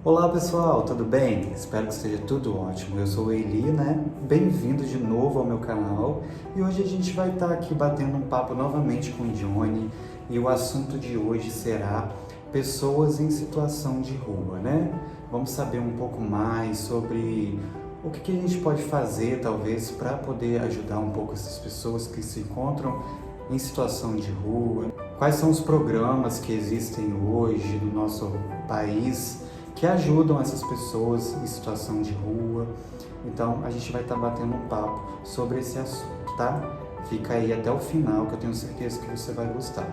Olá pessoal, tudo bem? Espero que esteja tudo ótimo. Eu sou o Eli, né? Bem-vindo de novo ao meu canal e hoje a gente vai estar aqui batendo um papo novamente com o Johnny e o assunto de hoje será pessoas em situação de rua, né? Vamos saber um pouco mais sobre o que a gente pode fazer, talvez, para poder ajudar um pouco essas pessoas que se encontram em situação de rua. Quais são os programas que existem hoje no nosso país que ajudam essas pessoas em situação de rua. Então, a gente vai estar batendo um papo sobre esse assunto, tá? Fica aí até o final, que eu tenho certeza que você vai gostar.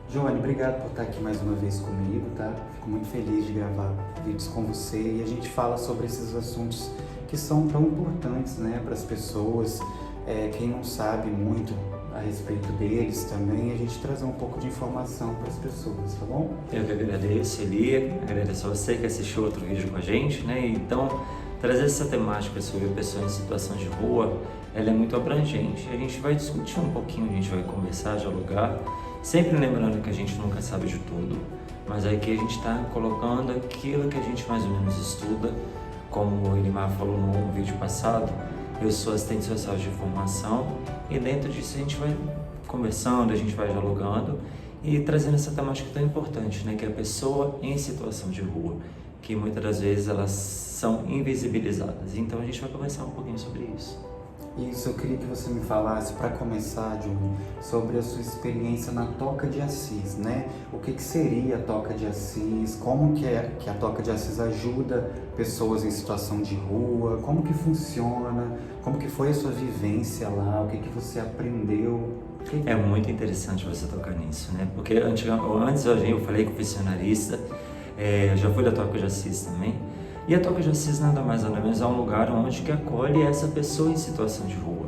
Joane, obrigado por estar aqui mais uma vez comigo, tá? Fico muito feliz de gravar vídeos com você e a gente fala sobre esses assuntos que são tão importantes, né, para as pessoas. Quem não sabe muito a respeito deles também, a gente trazer um pouco de informação para as pessoas, tá bom? Eu que agradeço, Eli, agradeço a você que assistiu outro vídeo com a gente, né? Então, trazer essa temática sobre pessoas em situação de rua, ela é muito abrangente. A gente vai discutir um pouquinho, a gente vai conversar, dialogar, sempre lembrando que a gente nunca sabe de tudo, mas aqui a gente está colocando aquilo que a gente mais ou menos estuda, como o Elimar falou no vídeo passado. Eu sou assistente social de formação e dentro disso a gente vai conversando, a gente vai dialogando e trazendo essa temática tão importante, né, que é a pessoa em situação de rua, que muitas das vezes elas são invisibilizadas. Então a gente vai conversar um pouquinho sobre isso. Isso, eu queria que você me falasse, para começar, Johnny, sobre a sua experiência na Toca de Assis, né? O que seria a Toca de Assis, como que a Toca de Assis ajuda pessoas em situação de rua, como que funciona, como que foi a sua vivência lá, o que você aprendeu? É muito interessante você tocar nisso, né? Porque antes eu falei que eu fui cenarista, eu já fui da Toca de Assis também. E a Toca de Assis nada mais nada menos é um lugar onde que acolhe essa pessoa em situação de rua.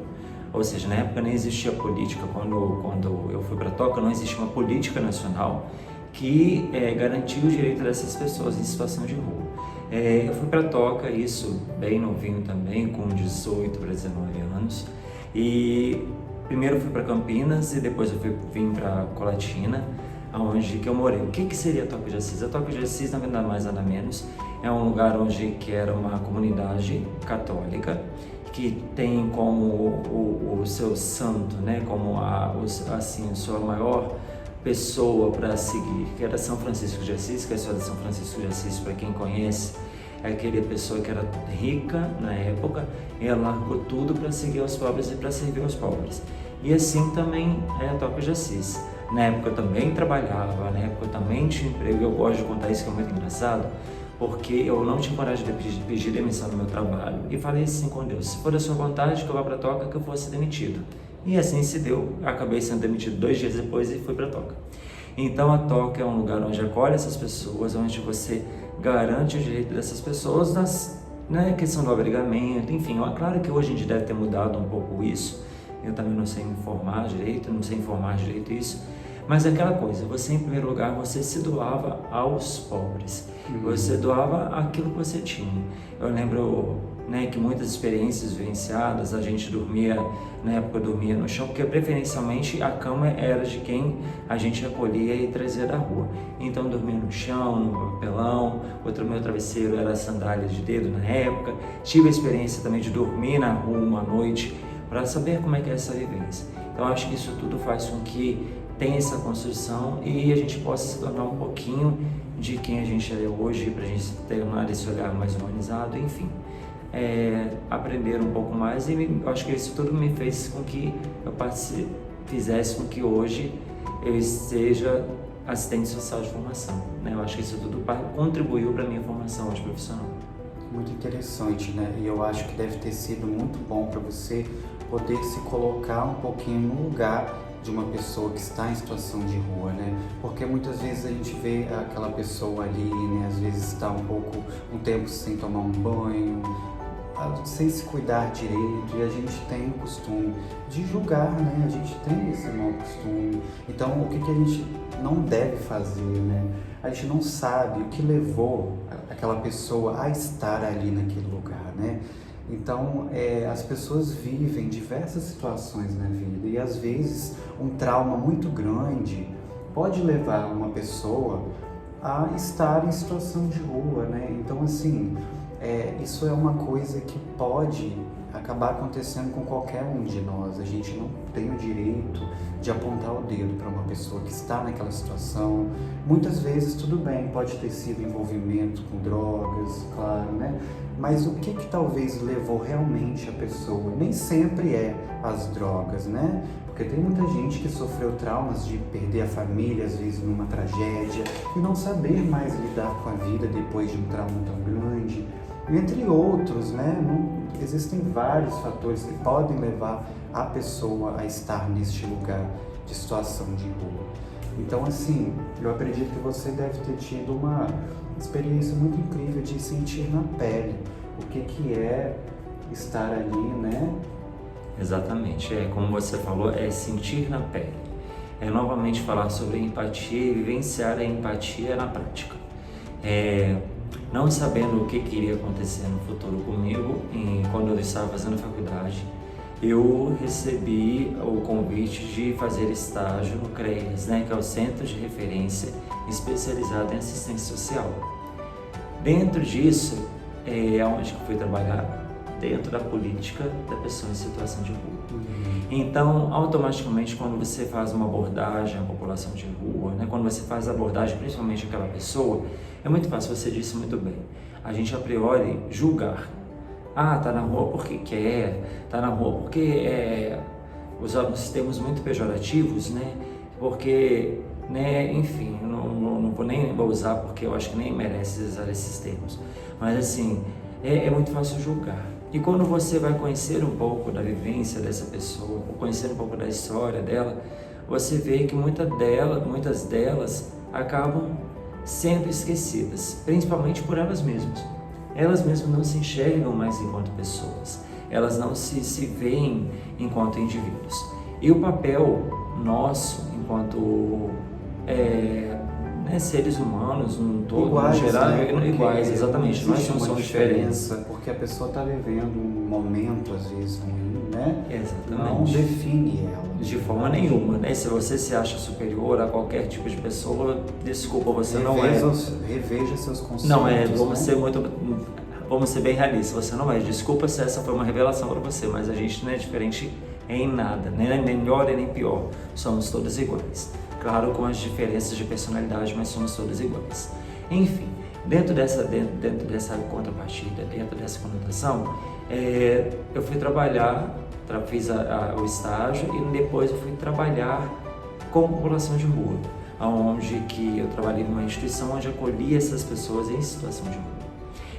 Ou seja, na época nem existia política, quando eu fui para a Toca não existia uma política nacional que garantia o direito dessas pessoas em situação de rua. Eu fui para a Toca, isso bem novinho também, com 18 para 19 anos, e primeiro eu fui para Campinas e depois eu vim para Colatina, onde que eu morei. O que seria a Toca de Assis? A Toca de Assis, nada mais nada menos, é um lugar onde que era uma comunidade católica que tem como o seu santo, né, como a sua maior pessoa para seguir, que era São Francisco de Assis, que é a história de São Francisco de Assis, para quem conhece, é aquela pessoa que era rica na época e ela largou tudo para seguir os pobres e para servir os pobres. E assim também é a Toca de Assis. Na época eu também trabalhava, na época eu também tinha emprego. Eu gosto de contar isso, que é muito engraçado, porque eu não tinha coragem de pedir demissão no meu trabalho e falei assim com Deus: se for da sua vontade que eu vá para a Toca, que eu fosse demitido. E assim se deu, acabei sendo demitido 2 dias depois e fui para a Toca. Então a Toca é um lugar onde acolhe essas pessoas, onde você garante o direito dessas pessoas na questão do abrigamento, enfim. É claro que hoje a gente deve ter mudado um pouco isso, eu também não sei informar direito isso, mas é aquela coisa, você em primeiro lugar, você se doava aos pobres, você doava aquilo que você tinha. Eu lembro, né, que muitas experiências vivenciadas, a gente dormia, na época eu dormia no chão, porque preferencialmente a cama era de quem a gente acolhia e trazia da rua. Então eu dormia no chão, no papelão, meu travesseiro era sandália de dedo na época. Tive a experiência também de dormir na rua uma noite, para saber como é que é essa vivência. Então acho que isso tudo faz com que tenha essa construção e a gente possa se tornar um pouquinho de quem a gente é hoje, para a gente tornar esse olhar mais humanizado, enfim. Aprender um pouu mais e acho que isso tudo me fez com que eu fizesse com que hoje eu seja assistente social de formação, né? Eu acho que isso tudo contribuiu para a minha formação hoje profissional. Muito interessante, né? E eu acho que deve ter sido muito bom para você poder se colocar um pouquinho no lugar de uma pessoa que está em situação de rua, né? Porque muitas vezes a gente vê aquela pessoa ali, né? Às vezes está um tempo sem tomar um banho, sem se cuidar direito, e a gente tem o costume de julgar, né? A gente tem esse mau costume. Então, o que a gente não deve fazer, né? A gente não sabe o que levou aquela pessoa a estar ali naquele lugar, né? Então, as pessoas vivem diversas situações na vida e às vezes um trauma muito grande pode levar uma pessoa a estar em situação de rua, né? Então, assim, isso é uma coisa que pode acabar acontecendo com qualquer um de nós. A gente não tem o direito de apontar o dedo para uma pessoa que está naquela situação. Muitas vezes, tudo bem, pode ter sido envolvimento com drogas, claro, né? Mas o que talvez levou realmente a pessoa? Nem sempre é as drogas, né? Porque tem muita gente que sofreu traumas de perder a família, às vezes numa tragédia, e não saber mais lidar com a vida depois de um trauma tão grande, entre outros, né? Existem vários fatores que podem levar a pessoa a estar neste lugar de situação de rua. Então, assim, eu acredito que você deve ter tido uma experiência muito incrível de sentir na pele o que é estar ali, né? Exatamente, como você falou, é sentir na pele. É novamente falar sobre empatia e vivenciar a empatia na prática. Não sabendo o que iria acontecer no futuro comigo, quando eu estava fazendo faculdade, eu recebi o convite de fazer estágio no CREAS, né, que é o Centro de Referência Especializado em Assistência Social. Dentro disso, é onde eu fui trabalhar, dentro da política da pessoa em situação de rua. Então, automaticamente, quando você faz uma abordagem à população de rua, né, quando você faz a abordagem principalmente àquela pessoa, é muito fácil, você disse muito bem, a gente a priori julgar. Tá na rua porque quer, tá na rua porque usamos termos muito pejorativos, né, porque, né, enfim, não vou nem usar porque eu acho que nem merece usar esses termos, mas assim, é muito fácil julgar. E quando você vai conhecer um pouco da vivência dessa pessoa, ou conhecer um pouco da história dela, você vê que muitas delas acabam sendo esquecidas, principalmente por elas mesmas. Elas mesmas não se enxergam mais enquanto pessoas, elas não se veem enquanto indivíduos. E o papel nosso, enquanto seres humanos, um todo, iguais, no geral, né? Iguais, exatamente. Nós não somos diferentes. Porque a pessoa está vivendo um momento, às vezes, ruim, né? Exatamente. Não define ela. De forma nenhuma, né? Se você se acha superior a qualquer tipo de pessoa, desculpa, você não é. Reveja seus conceitos. Não é, né? Vamos ser bem realistas, você não é. Desculpa se essa foi uma revelação para você, mas a gente não é diferente em nada, nem melhor e nem pior. Somos todos iguais. Claro, com as diferenças de personalidade, mas somos todos iguais. Enfim, dentro dessa contrapartida, dentro dessa conotação, eu fui trabalhar, fiz o estágio e depois eu fui trabalhar com população de rua, onde que eu trabalhei numa instituição onde acolhia essas pessoas em situação de rua.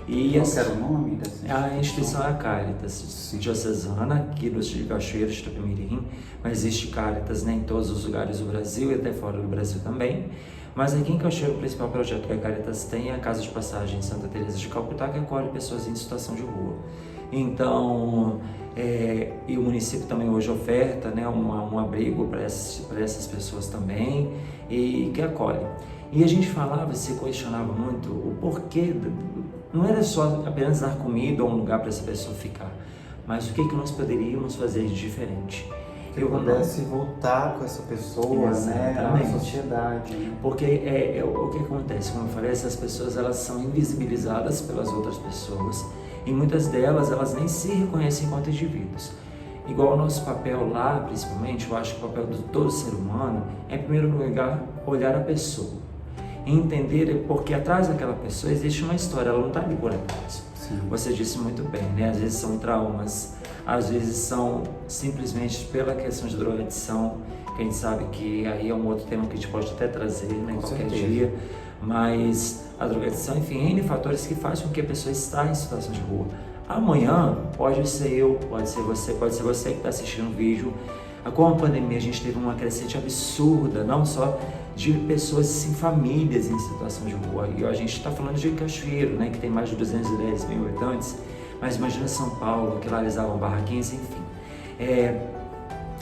E qual era o nome dessa instituição? A instituição é a Caritas Diocesana, aqui de Cachoeiras de Itapemirim, mas existe Caritas, né, em todos os lugares do Brasil e até fora do Brasil também. Mas aqui em Cachoeira, o principal projeto que a Caritas tem é a Casa de Passagem em Santa Teresa de Calcutá, que acolhe pessoas em situação de rua. Então, e o município também hoje oferta, né, um abrigo para essas pessoas também, e que acolhe. E a gente falava, se questionava muito o porquê, não era só apenas dar comida ou um lugar para essa pessoa ficar, mas o que nós poderíamos fazer de diferente. Que eu pudesse voltar com essa pessoa, né, à sociedade. Né? Porque o que acontece, como eu falei, essas pessoas elas são invisibilizadas pelas outras pessoas e muitas delas elas nem se reconhecem enquanto indivíduos. Igual o nosso papel lá, principalmente, eu acho que o papel de todo ser humano é, em primeiro lugar, olhar a pessoa. Entender porque atrás daquela pessoa existe uma história, ela não está ali por acaso. Sim. Você disse muito bem, né? Às vezes são traumas, às vezes são simplesmente pela questão de drogadição, que a gente sabe que aí é um outro tema que a gente pode até trazer, né, qualquer dia, mas a drogadição, enfim, N fatores que fazem com que a pessoa está em situação de rua. Amanhã pode ser eu, pode ser você que está assistindo o vídeo. Com a pandemia a gente teve uma crescente absurda, não só de pessoas, sim, famílias em situação de rua. E a gente está falando de Cachoeiro, né, que tem mais de 210 mil habitantes, mas imagina São Paulo, que lá eles davam barraquinhas, enfim.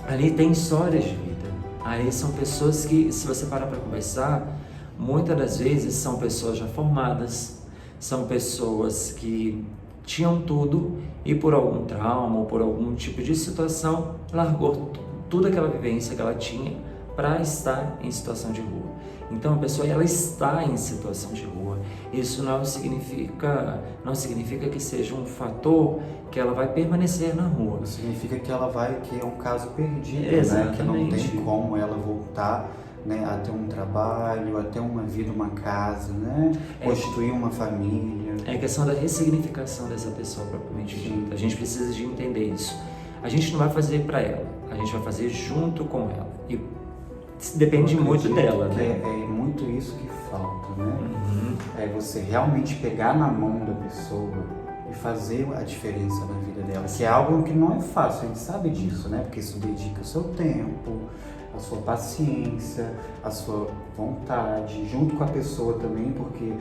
Ali tem histórias de vida. Ali são pessoas que, se você parar para conversar, muitas das vezes são pessoas já formadas, são pessoas que tinham tudo e por algum trauma ou por algum tipo de situação largou toda aquela vivência que ela tinha para estar em situação de rua. Então a pessoa ela está em situação de rua. Isso não significa que seja um fator que ela vai permanecer na rua. Significa que que é um caso perdido, né? Que não tem como ela voltar, né, a ter um trabalho, a ter uma vida, uma casa, né? Constituir uma família. É a questão da ressignificação dessa pessoa propriamente dita. A gente precisa de entender isso. A gente não vai fazer para ela, a gente vai fazer junto com ela. E depende muito dela, né? É muito isso que falta, né? É você realmente pegar na mão da pessoa e fazer a diferença na vida dela, que é algo que não é fácil, a gente sabe disso, né? Porque isso dedica o seu tempo, a sua paciência, a sua vontade, junto com a pessoa também, porque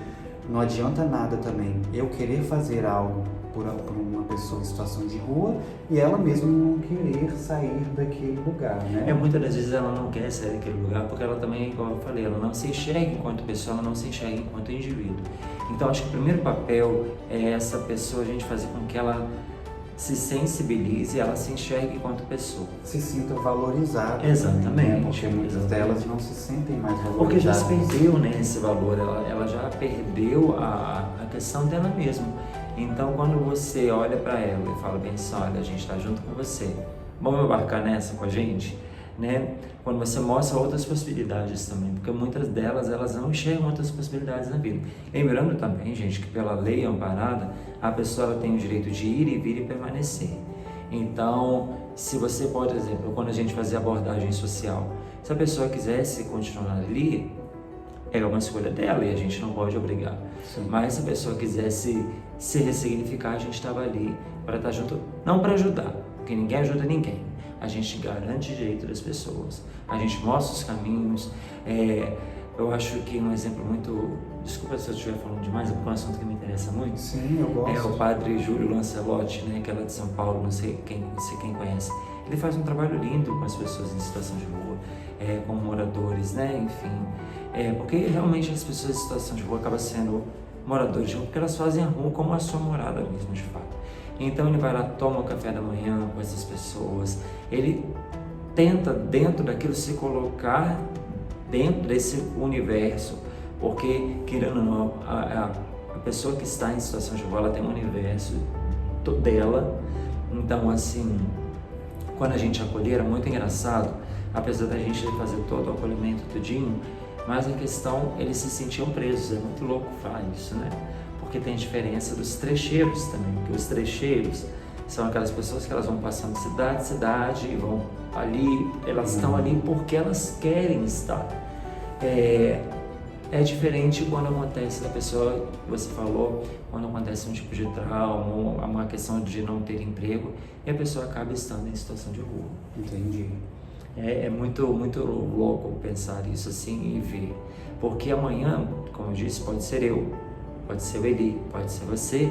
não adianta nada também eu querer fazer algo por uma pessoa em situação de rua e ela mesma não querer sair daquele lugar, né? Muitas das vezes ela não quer sair daquele lugar porque ela também, igual eu falei, ela não se enxerga enquanto pessoa, ela não se enxerga enquanto indivíduo. Então acho que o primeiro papel é essa pessoa, a gente fazer com que ela se sensibilize, ela se enxergue enquanto pessoa. Se sinta valorizada. Exatamente. Também, né? Porque muitas delas não se sentem mais valorizadas. Porque já se perdeu, né, esse valor, ela já perdeu a questão dela mesma. Então quando você olha para ela e fala bem assim, olha, a gente está junto com você, vamos embarcar nessa com a gente? Né? Quando você mostra outras possibilidades também, porque muitas delas elas não enxergam outras possibilidades na vida. Lembrando também, gente, que pela lei amparada, a pessoa ela tem o direito de ir e vir e permanecer. Então, se você, por exemplo, quando a gente fazia abordagem social, se a pessoa quisesse continuar ali, é uma escolha dela e a gente não pode obrigar. Sim. Mas se a pessoa quisesse se ressignificar, a gente estava ali para estar junto, não para ajudar, porque ninguém ajuda ninguém. A gente garante o direito das pessoas, a gente mostra os caminhos. Eu acho que um exemplo muito, desculpa se eu estiver falando demais, é porque é um assunto que me interessa muito. Sim, eu gosto. É o padre Júlio Lancelotti, né, que é lá de São Paulo, não sei quem conhece. Ele faz um trabalho lindo com as pessoas em situação de rua, com moradores, né, enfim. Porque realmente as pessoas em situação de rua acabam sendo moradores de rua, porque elas fazem a rua como a sua morada mesmo, de fato. Então ele vai lá, toma o café da manhã com essas pessoas, ele tenta dentro daquilo se colocar dentro desse universo, porque querendo ou não, a pessoa que está em situação de rua, ela tem um universo dela. Então assim, quando a gente acolher, era muito engraçado, apesar da gente fazer todo o acolhimento tudinho, mas a questão, eles se sentiam presos, é muito louco falar isso, né? Porque tem diferença dos trecheiros também, porque os trecheiros são aquelas pessoas que elas vão passando de cidade em cidade, vão ali, elas estão ali porque elas querem estar. É diferente quando acontece da pessoa, você falou, quando acontece um tipo de trauma, uma questão de não ter emprego, e a pessoa acaba estando em situação de rua. Entendi. É muito louco pensar isso assim e ver, porque amanhã, como eu disse, pode ser eu, pode ser o Eli, pode ser você,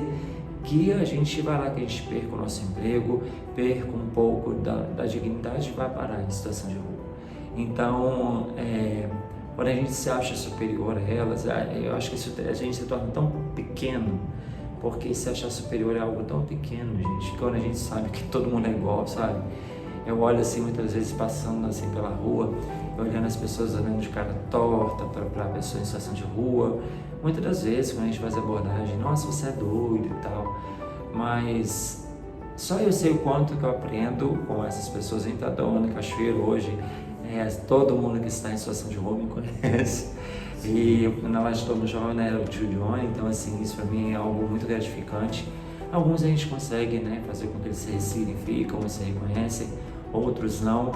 que a gente vai lá, que a gente perca o nosso emprego, perca um pouco da dignidade e vai parar em situação de rua. Então, quando a gente se acha superior a elas, eu acho que a gente se torna tão pequeno, porque se achar superior é algo tão pequeno, gente, que quando a gente sabe que todo mundo é igual, sabe? Eu olho assim, muitas vezes passando assim pela rua, olhando as pessoas olhando de cara torta para a pessoa em situação de rua. Muitas das vezes, quando a gente faz abordagem, nossa, você é doido e tal. Mas só eu sei o quanto que eu aprendo com essas pessoas. Em Itadona, Cachoeiro, hoje, todo mundo que está em situação de rua me conhece. E na Laje Todo Jovem, né, era o tio Johnny, então assim, isso para mim é algo muito gratificante. Alguns a gente consegue, né, fazer com que eles se ressignificam, se reconhecem, outros não,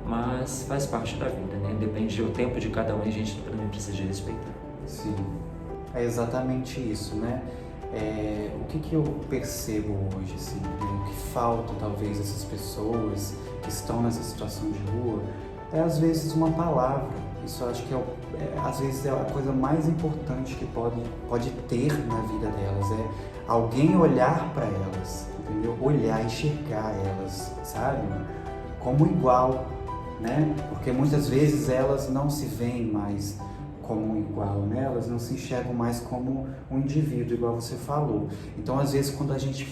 mas faz parte da vida, né? Depende do tempo de cada um e a gente também precisa de respeitar. Sim, é exatamente isso, né? O que eu percebo hoje, assim, né? O que falta talvez essas pessoas que estão nessa situação de rua é às vezes uma palavra. Isso eu acho que às vezes é a coisa mais importante que pode ter na vida delas, é alguém olhar para elas, entendeu? Olhar, enxergar elas, sabe? Como igual, né? Porque muitas vezes elas não se veem mais como um igual, né? Elas não se enxergam mais como um indivíduo, igual você falou. Então, às vezes, quando a gente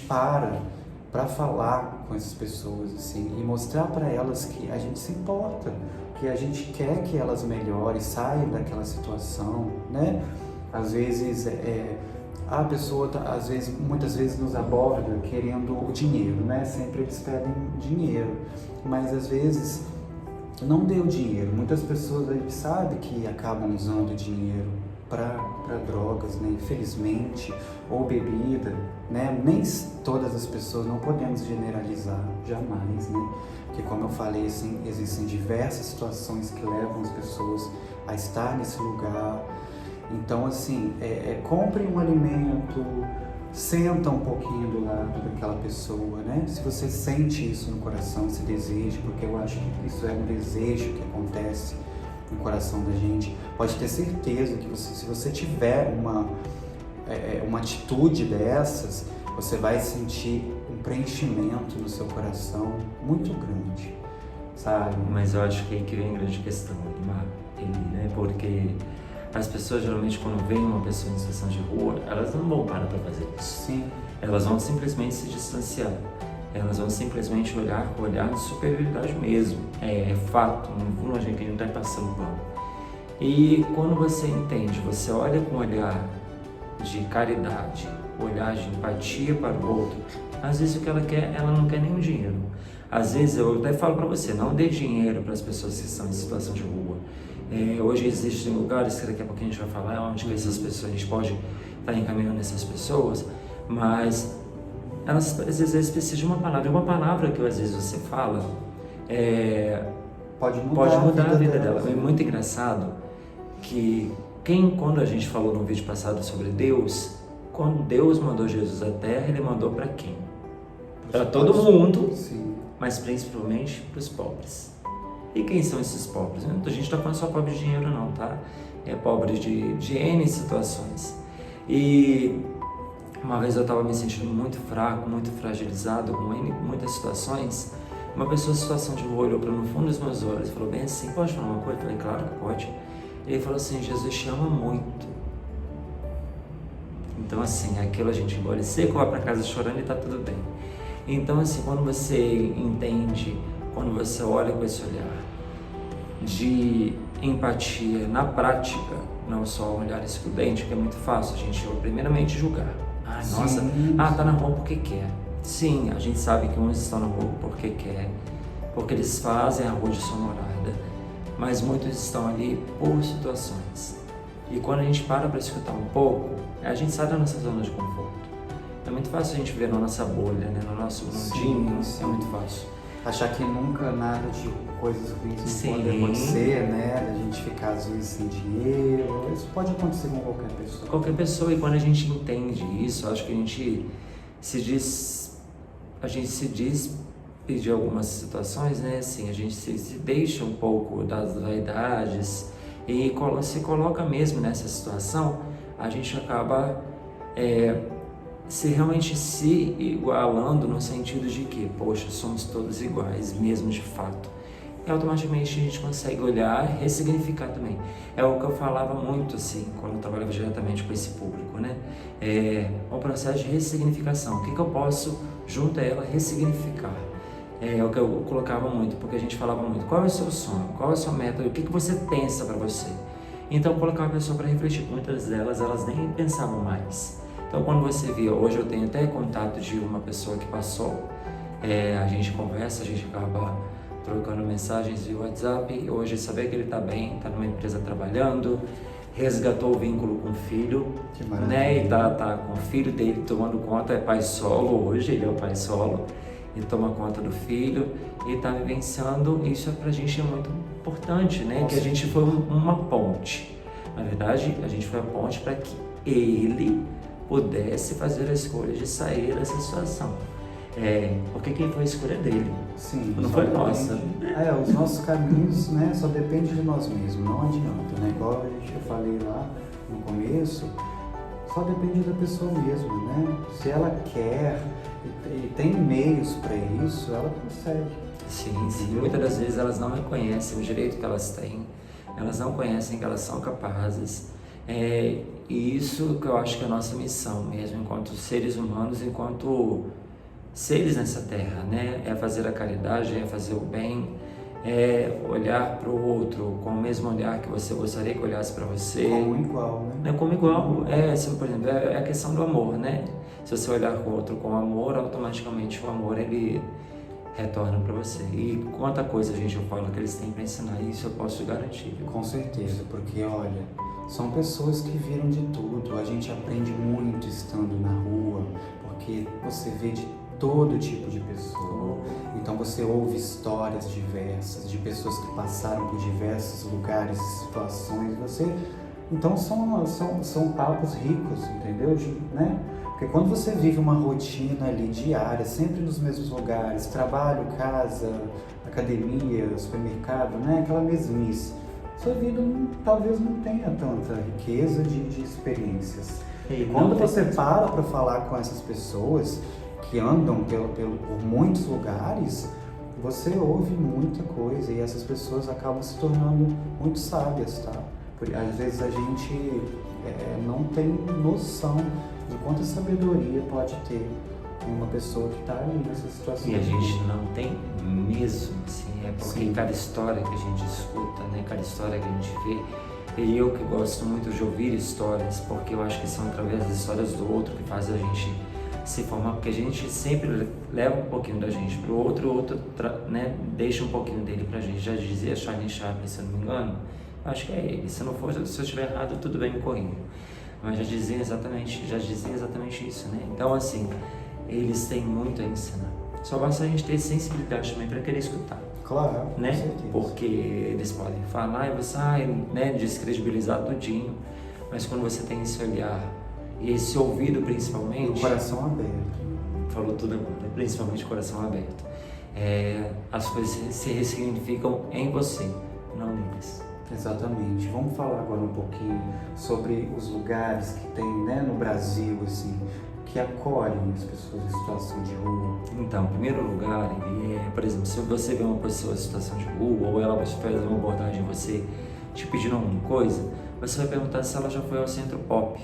para falar com essas pessoas assim e mostrar para elas que a gente se importa, que a gente quer que elas melhorem, saiam daquela situação, né? Às vezes a pessoa muitas vezes nos aborda querendo o dinheiro, né? Sempre eles pedem dinheiro, mas às vezes não dê o dinheiro. Muitas pessoas a gente sabe que acabam usando o dinheiro para drogas, né? Infelizmente, ou bebida, né? Nem todas as pessoas, não podemos generalizar, jamais, né? Porque, como eu falei, assim, existem diversas situações que levam as pessoas a estar nesse lugar. Então, assim, compre um alimento, senta um pouquinho do lado daquela pessoa, né? Se você sente isso no coração, esse desejo, porque eu acho que isso é um desejo que acontece no coração da gente, pode ter certeza que se você tiver uma atitude dessas, você vai sentir um preenchimento no seu coração muito grande, sabe? Mas eu acho que aí que vem a grande questão, né? Porque as pessoas geralmente, quando veem uma pessoa em situação de rua, elas não vão parar para fazer isso. Sim. Elas vão simplesmente se distanciar. Elas vão simplesmente olhar de superioridade mesmo. É fato, não vou imaginar que a gente está passando pano. E quando você entende, você olha com um olhar de caridade, olhar de empatia para o outro, às vezes o que ela quer, ela não quer nem o dinheiro. Às vezes, eu até falo para você, não dê dinheiro para as pessoas que estão em situação de rua. Hoje existem lugares que daqui a pouco a gente vai falar onde que essas pessoas, a gente pode estar encaminhando essas pessoas, mas elas às vezes precisam de uma palavra. Uma palavra que às vezes você fala pode mudar a vida dela. É muito engraçado que quando a gente falou no vídeo passado sobre Deus, quando Deus mandou Jesus à Terra, Ele mandou para quem? Para todo mundo, sim, mas principalmente para os pobres. E quem são esses pobres? A gente está falando só pobre de dinheiro não, tá? É pobre de N situações. E uma vez eu estava me sentindo muito fraco, muito fragilizado, com muitas situações. Uma pessoa em situação de rua olhou para no fundo dos meus olhos e falou bem assim, pode falar uma coisa? Eu falei, claro que pode. Ele falou assim, Jesus te ama muito. Então assim, aquilo a gente engole seco, vai para casa chorando e está tudo bem. Então assim, quando você entende, quando você olha com esse olhar de empatia na prática, não só um olhar excludente, que é muito fácil a gente primeiramente julgar. Nossa, tá na rua porque quer. Sim, a gente sabe que uns estão na rua porque quer, porque eles fazem a rua de sua morada, mas muitos estão ali por situações. E quando a gente para escutar um pouco, a gente sai da nossa zona de conforto. É muito fácil a gente ver na nossa bolha, né? No nosso mundinho, é muito fácil. Achar que nunca nada de coisas ruins não pode acontecer, né? Da gente ficar às vezes sem dinheiro. Isso pode acontecer com qualquer pessoa. Qualquer pessoa, e quando a gente entende isso, acho que a gente se despedir de algumas situações, né? Assim, a gente se deixa um pouco das vaidades e se coloca mesmo nessa situação, a gente acaba realmente se igualando no sentido de que, poxa, somos todos iguais, mesmo de fato. E automaticamente a gente consegue olhar e ressignificar também. É o que eu falava muito, assim, quando eu trabalhava diretamente com esse público, né? O processo de ressignificação. O que eu posso, junto a ela, ressignificar? É o que eu colocava muito, porque a gente falava muito. Qual é o seu sonho? Qual é a sua meta? O que você pensa para você? Então, eu colocava a pessoa para refletir. Muitas delas, elas nem pensavam mais. Então, quando você via, hoje eu tenho até contato de uma pessoa que passou, a gente conversa, a gente acaba trocando mensagens via WhatsApp, e hoje saber que ele está bem, está numa empresa trabalhando, resgatou o vínculo com o filho, né? E tá com o filho dele tomando conta, é pai solo hoje, ele é o pai solo, e toma conta do filho, e está vivenciando. Isso pra gente é muito importante, né? Que a gente foi uma ponte. Na verdade, a gente foi a ponte para que ele pudesse fazer a escolha de sair dessa situação. Porque quem foi a escolha dele? Sim, não foi nossa. Os nossos caminhos, né, só depende de nós mesmos, não adianta, né? Igual eu falei lá no começo, só depende da pessoa mesmo, né? Se ela quer e tem meios para isso, ela consegue. Sim. Muitas das vezes elas não reconhecem o direito que elas têm, elas não conhecem que elas são capazes. E isso que eu acho que é a nossa missão mesmo, enquanto seres humanos, enquanto seres nessa terra, né? É fazer a caridade, é fazer o bem, é olhar para o outro com o mesmo olhar que você gostaria que olhasse para você. Como igual, né? Como igual, por exemplo, é a questão do amor, né? Se você olhar com o outro com amor, automaticamente o amor ele retorna para você. E quanta coisa, gente, eu falo que eles têm para ensinar, isso eu posso garantir. Viu? Com certeza, porque olha, são pessoas que viram de tudo, a gente aprende muito estando na rua, porque você vê de todo tipo de pessoa, então você ouve histórias diversas, de pessoas que passaram por diversos lugares e situações, então são papos ricos, entendeu? Né? Porque quando você vive uma rotina ali diária, sempre nos mesmos lugares, trabalho, casa, academia, supermercado, né? Aquela mesmice, sua vida talvez não tenha tanta riqueza de experiências. E quando você para falar com essas pessoas que andam por muitos lugares, você ouve muita coisa e essas pessoas acabam se tornando muito sábias, tá? Às vezes a gente não tem noção de quanta sabedoria pode ter uma pessoa que está ali nessa situação. E a gente não tem mesmo, assim, porque Sim. cada história que a gente escuta, né, cada história que a gente vê, e eu que gosto muito de ouvir histórias, porque eu acho que são através das histórias do outro que faz a gente se formar, porque a gente sempre leva um pouquinho da gente para o outro, né, deixa um pouquinho dele para a gente. Já dizia Charlie Chaplin, se eu não me engano, acho que é ele, se eu estiver errado, tudo bem, me corrindo. Mas já dizia exatamente isso, né? Então, assim, eles têm muito a ensinar. Só basta a gente ter sensibilidade também para querer escutar. Claro, né? com certeza. Porque eles podem falar e você né, descredibilizar tudinho, mas quando você tem esse olhar e esse ouvido principalmente... O coração aberto. Falou tudo agora, principalmente o coração aberto. As coisas se ressignificam em você, não neles. Exatamente. Vamos falar agora um pouquinho sobre os lugares que tem, né, no Brasil, assim, que acolhem as pessoas em situação de rua. Então, em primeiro lugar, por exemplo, se você vê uma pessoa em situação de rua ou ela faz uma abordagem em você te pedindo alguma coisa, você vai perguntar se ela já foi ao Centro Pop,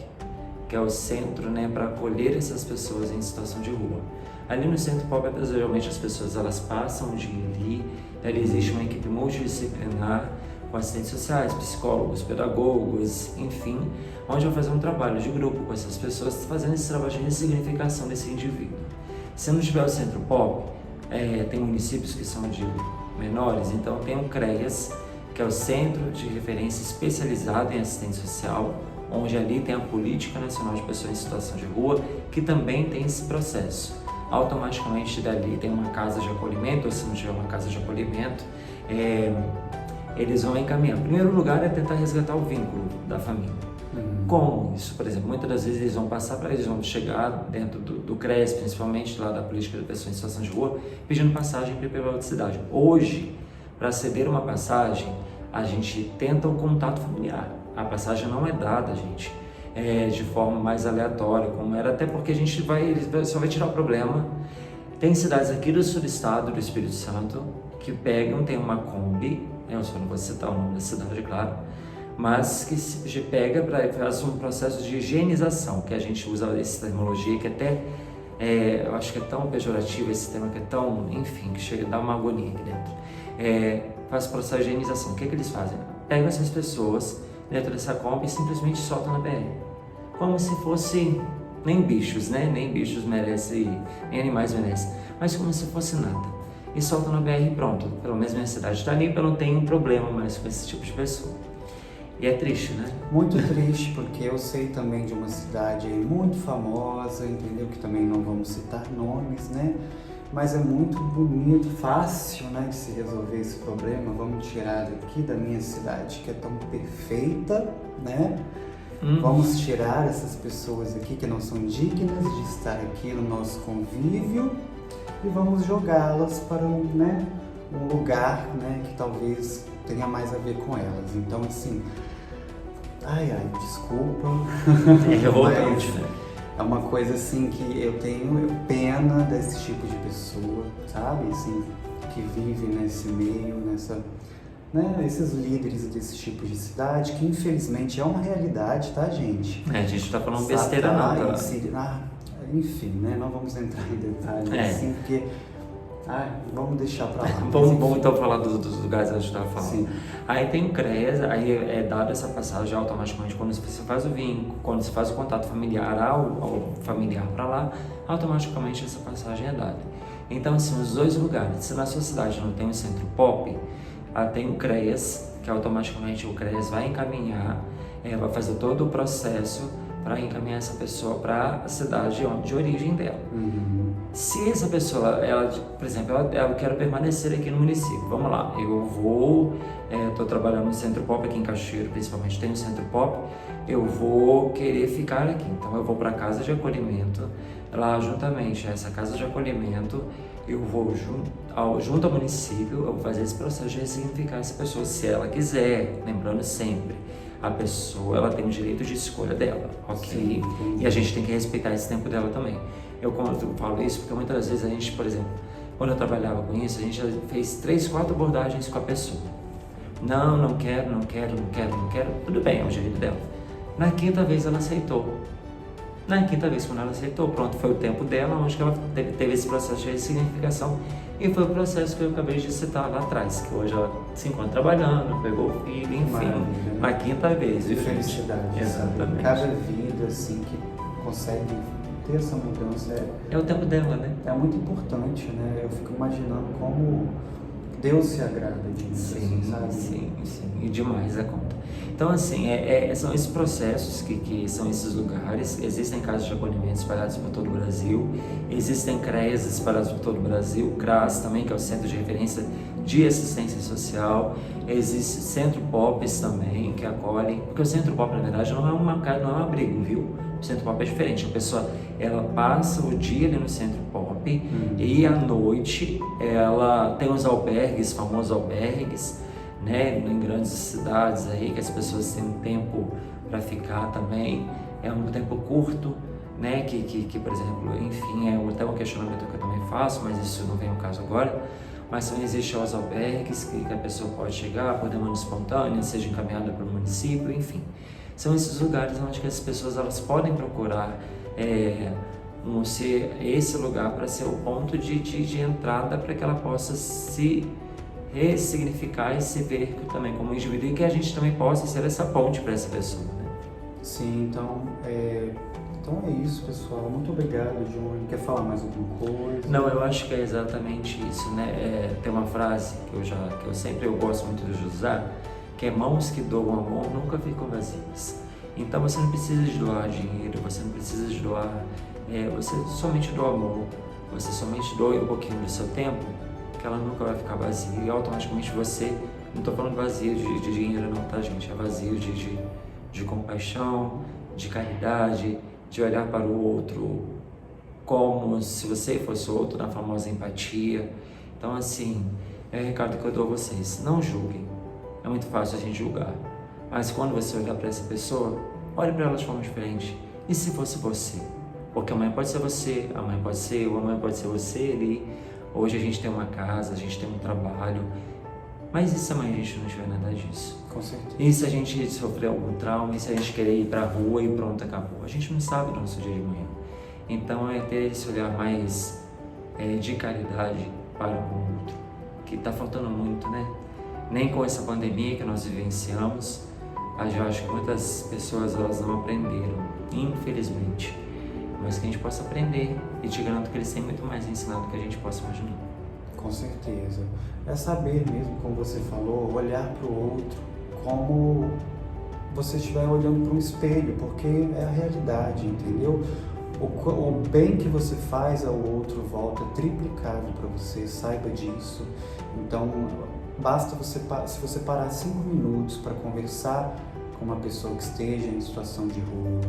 que é o centro, né, para acolher essas pessoas em situação de rua. Ali no Centro Pop, geralmente as pessoas elas passam de ali, ali existe uma equipe multidisciplinar com assistentes sociais, psicólogos, pedagogos, enfim, onde vai fazer um trabalho de grupo com essas pessoas, fazendo esse trabalho de ressignificação desse indivíduo. Se não tiver o Centro Pop, tem municípios que são de menores, então tem o CREAS, que é o Centro de Referência Especializado em Assistência Social, onde ali tem a Política Nacional de Pessoas em Situação de Rua, que também tem esse processo. Automaticamente dali tem uma casa de acolhimento, ou se não tiver uma casa de acolhimento, eles vão encaminhar. Em primeiro lugar é tentar resgatar o vínculo da família. Como isso? Por exemplo, muitas das vezes eles vão chegar dentro do CRES, principalmente lá da Política de Pessoas em Situação de Rua, pedindo passagem para ir para outra cidade. Hoje, para ceder uma passagem, a gente tenta o contato familiar. A passagem não é dada, gente, de forma mais aleatória, como era, até porque ele só vai tirar o problema. Tem cidades aqui do sul do estado, do Espírito Santo, que tem uma Kombi, eu só não vou citar o nome da cidade, claro, mas que se pega para fazer um processo de higienização, que a gente usa essa terminologia, que até eu acho que é tão pejorativo esse tema, que é tão, enfim, que chega a dar uma agonia aqui dentro. Faz o processo de higienização. O que eles fazem? Pegam essas pessoas dentro dessa Kombi e simplesmente soltam na BR, como se fosse nem bichos, né? Nem bichos merecem, nem animais merecem, mas como se fosse nada. E soltam na BR e pronto, pelo menos minha cidade está limpa, eu não tenho um problema mais com esse tipo de pessoa. E é triste, né? Muito triste, porque eu sei também de uma cidade aí muito famosa, entendeu? Que também não vamos citar nomes, né? Mas é muito bonito, fácil, né, de se resolver esse problema. Vamos tirar daqui da minha cidade, que é tão perfeita, né? Vamos tirar essas pessoas aqui que não são dignas de estar aqui no nosso convívio e vamos jogá-las para um lugar, né, que talvez tenha mais a ver com elas. Então, assim, desculpa. É revoltante, né? É uma coisa assim que eu tenho pena desse tipo de pessoa, sabe? Assim, que vive nesse meio, né, esses líderes desses tipos de cidade, que infelizmente é uma realidade, tá, gente? A gente tá falando besteira não, tá? Enfim, né, não vamos entrar em detalhes assim, porque vamos deixar pra lá. Vamos então falar dos lugares que a gente estava falando. Sim. Aí tem o CREAS, aí é dado essa passagem automaticamente quando você faz o vínculo, quando você faz o contato familiar ao familiar para lá, automaticamente essa passagem é dada. Então, assim, os dois lugares, se na sua cidade não tem um centro POP, tem o CREAS, que automaticamente o CREAS vai encaminhar, vai fazer todo o processo para encaminhar essa pessoa para a cidade de origem dela. Uhum. Se essa pessoa, por exemplo, eu quero permanecer aqui no município, vamos lá, eu vou, estou trabalhando no Centro Pop aqui em Cachoeiro, principalmente tem um Centro Pop, eu vou querer ficar aqui, então eu vou para a casa de acolhimento, lá juntamente a essa casa de acolhimento, eu vou junto ao município, eu vou fazer esse processo de ressignificar essa pessoa, se ela quiser, lembrando sempre, a pessoa ela tem o direito de escolha dela, ok? Sim. E a gente tem que respeitar esse tempo dela também. Eu falo isso porque muitas vezes a gente, por exemplo, quando eu trabalhava com isso, a gente já fez 3, 4 abordagens com a pessoa. Não quero, tudo bem, é o direito dela. Na quinta vez ela aceitou. Na quinta vez, quando ela aceitou, pronto, foi o tempo dela, onde que ela teve esse processo de ressignificação. E foi o processo que eu acabei de citar lá atrás, que hoje ela se encontra trabalhando, pegou o filho, enfim, Maravilha, na quinta vez. De felicidade. Exatamente. Cada vida, assim, que consegue ter essa mudança é o tempo dela, né? É muito importante, né? Eu fico imaginando como Deus se agrada disso, sim, sabe? Sim, e demais a conta. Então, assim, são esses processos que são esses lugares. Existem casas de acolhimento espalhados por todo o Brasil, existem CREAS espalhados por todo o Brasil, CRAS também, que é o Centro de Referência de Assistência Social, existe Centro POPs também, que acolhem, porque o Centro POP, na verdade, não é um abrigo, viu? O Centro POP é diferente, a pessoa, ela passa o dia ali no Centro POP e à noite ela tem os albergues, famosos albergues, né, em grandes cidades aí, que as pessoas têm um tempo para ficar também, é um tempo curto, né, que por exemplo, enfim, é até um questionamento que eu também faço, mas isso não vem ao caso agora, mas também existem os albergues que a pessoa pode chegar por demanda espontânea, seja encaminhada para o município, enfim. São esses lugares onde que as pessoas elas podem procurar esse lugar para ser o ponto de entrada para que ela possa se ressignificar e se ver também como indivíduo e que a gente também possa ser essa ponte para essa pessoa, né? Sim, então é isso, pessoal. Muito obrigado, Johnny. Quer falar mais alguma coisa? Não, eu acho que é exatamente isso, né? Tem uma frase que eu gosto muito de usar, que é: mãos que doam amor nunca ficam vazias. Então você não precisa de doar dinheiro, você não precisa de doar, você somente doa amor, você somente doa um pouquinho do seu tempo, que ela nunca vai ficar vazia e automaticamente você, não estou falando vazio de dinheiro não, tá, gente? É vazio de compaixão, de caridade, de olhar para o outro como se você fosse o outro, na famosa empatia. Então, assim, é o recado que eu dou a vocês: não julguem. É muito fácil a gente julgar, mas quando você olhar para essa pessoa, olhe para ela de forma diferente. E se fosse você? Porque amanhã pode ser você, amanhã pode ser eu, amanhã pode ser você ali. Hoje a gente tem uma casa, a gente tem um trabalho, mas e se amanhã a gente não tiver nada disso? Com certeza. E se a gente sofrer algum trauma, e se a gente querer ir para a rua e pronto, acabou? A gente não sabe do nosso dia de manhã. Então é ter esse olhar mais de caridade para o outro, que está faltando muito, né? Nem com essa pandemia que nós vivenciamos, eu acho que muitas pessoas elas não aprenderam, infelizmente. Mas que a gente possa aprender, e te garanto que eles têm muito mais ensinado do que a gente possa imaginar. Com certeza. É saber mesmo, como você falou, olhar para o outro como você estiver olhando para um espelho, porque é a realidade, entendeu? O bem que você faz ao outro volta triplicado para você, saiba disso. Então, basta se você parar 5 minutos para conversar com uma pessoa que esteja em situação de rua,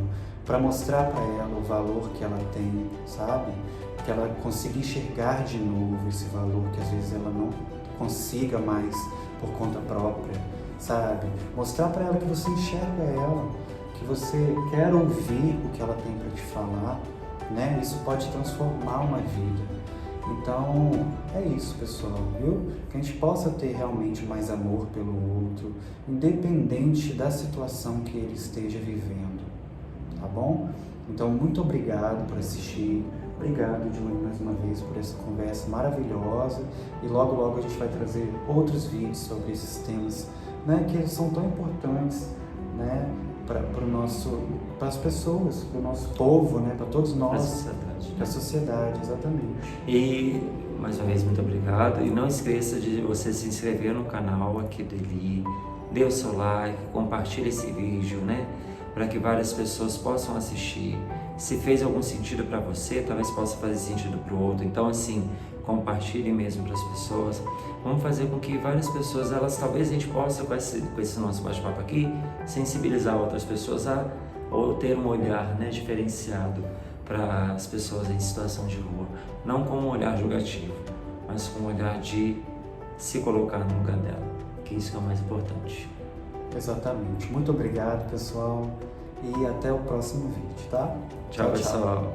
para mostrar para ela o valor que ela tem, sabe? Que ela consiga enxergar de novo esse valor que às vezes ela não consiga mais por conta própria, sabe? Mostrar para ela que você enxerga ela, que você quer ouvir o que ela tem para te falar, né? Isso pode transformar uma vida. Então, é isso, pessoal, viu? Que a gente possa ter realmente mais amor pelo outro, independente da situação que ele esteja vivendo, tá bom? Então, muito obrigado por assistir. Obrigado, Johnny, mais uma vez por essa conversa maravilhosa. E logo, logo a gente vai trazer outros vídeos sobre esses temas, né, que são tão importantes, né, para as pessoas, para o nosso povo, né, para todos nós. Para a sociedade. Para a sociedade, exatamente. E, mais uma vez, muito obrigado. E não esqueça de você se inscrever no canal aqui do Eli, dê o seu like, compartilhe esse vídeo, né? Para que várias pessoas possam assistir. Se fez algum sentido para você, talvez possa fazer sentido para o outro. Então, assim, compartilhe mesmo para as pessoas. Vamos fazer com que várias pessoas, talvez a gente possa, com esse nosso bate-papo aqui, sensibilizar outras pessoas ou ter um olhar, né, diferenciado para as pessoas em situação de rua. Não com um olhar julgativo, mas com um olhar de se colocar no lugar dela, que isso é o mais importante. Exatamente. Muito obrigado, pessoal, e até o próximo vídeo, tá? Tchau, pessoal.